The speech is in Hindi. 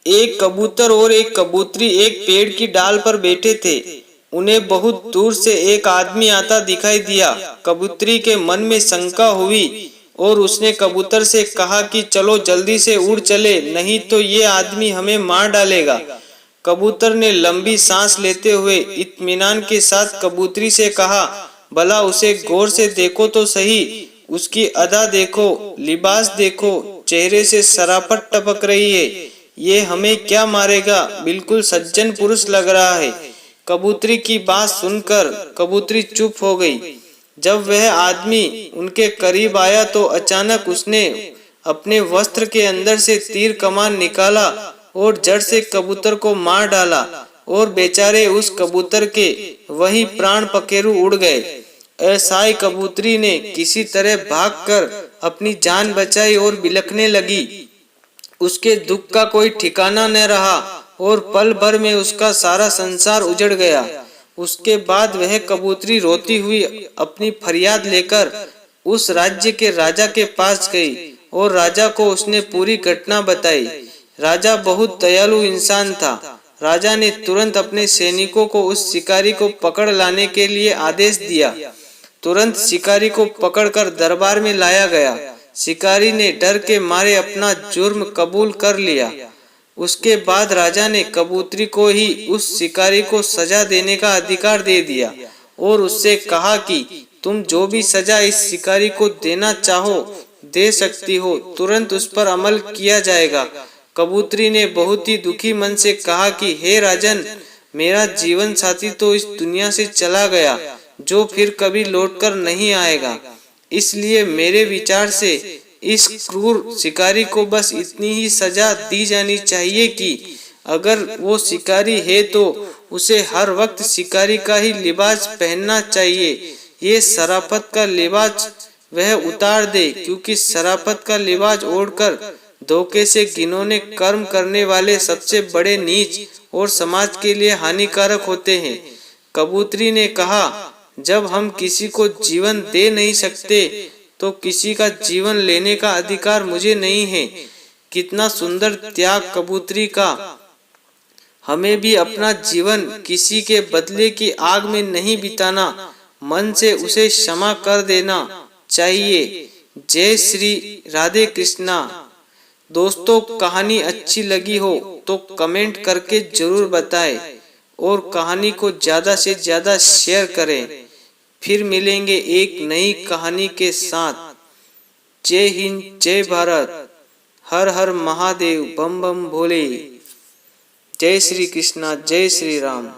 एक कबूतर और एक कबूतरी एक पेड़ की डाल पर बैठे थे। उन्हें बहुत दूर से एक आदमी आता दिखाई दिया। कबूतरी के मन में शंका हुई और उसने कबूतर से कहा कि चलो जल्दी से उड़ चले, नहीं तो ये आदमी हमें मार डालेगा। कबूतर ने लंबी सांस लेते हुए इत्मीनान के साथ कबूतरी से कहा, भला उसे गौर से देखो तो सही, उसकी अदा देखो, लिबास देखो, चेहरे से शराफत टपक रही है। ये हमें क्या मारेगा, बिल्कुल सज्जन पुरुष लग रहा है। कबूतरी की बात सुनकर कबूतरी चुप हो गई। जब वह आदमी उनके करीब आया तो अचानक उसने अपने वस्त्र के अंदर से तीर कमान निकाला और जड़ से कबूतर को मार डाला और बेचारे उस कबूतर के वही प्राण पखेरु उड़ गए। ऐसाई कबूतरी ने किसी तरह भागकर अपनी जान बचाई और बिलखने लगी। उसके दुख का कोई ठिकाना न रहा और पल भर में उसका सारा संसार उजड़ गया। उसके बाद वह कबूतरी रोती हुई अपनी फरियाद लेकर उस राज्य के राजा के पास गई और राजा को उसने पूरी घटना बताई। राजा बहुत दयालु इंसान था। राजा ने तुरंत अपने सैनिकों को उस शिकारी को पकड़ लाने के लिए आदेश दिया। तुरंत शिकारी को पकड़कर दरबार में लाया गया। शिकारी ने डर के मारे अपना जुर्म कबूल कर लिया। उसके बाद राजा ने कबूतरी को ही उस शिकारी को सजा देने का अधिकार दे दिया और उससे कहा कि तुम जो भी सजा इस शिकारी को देना चाहो दे सकती हो, तुरंत उस पर अमल किया जाएगा। कबूतरी ने बहुत ही दुखी मन से कहा कि हे राजन, मेरा जीवन साथी तो इस दुनिया से चला गया, जो फिर कभी लौटकर नहीं आएगा। इसलिए मेरे विचार से इस क्रूर शिकारी को बस इतनी ही सजा दी जानी चाहिए कि अगर वो शिकारी है तो उसे हर वक्त शिकारी का ही लिबास पहनना चाहिए। ये शराफत का लिबास वह उतार दे, क्योंकि शराफत का लिबास ओढ़कर धोखे से घिनौने कर्म करने वाले सबसे बड़े नीच और समाज के लिए हानिकारक होते हैं। कबूतरी ने कहा, जब हम किसी को जीवन दे नहीं सकते तो किसी का जीवन लेने का अधिकार मुझे नहीं है। कितना सुंदर त्याग कबूतरी का। हमें भी अपना जीवन किसी के बदले की आग में नहीं बिताना, मन से उसे क्षमा कर देना चाहिए। जय श्री राधे कृष्णा। दोस्तों, कहानी अच्छी लगी हो तो कमेंट करके जरूर बताएं और कहानी को ज्यादा से ज्यादा शेयर करें। फिर मिलेंगे एक नई कहानी के साथ। जय हिंद, जय भारत, हर हर महादेव, बम बम भोले। जय श्री कृष्णा, जय श्री राम।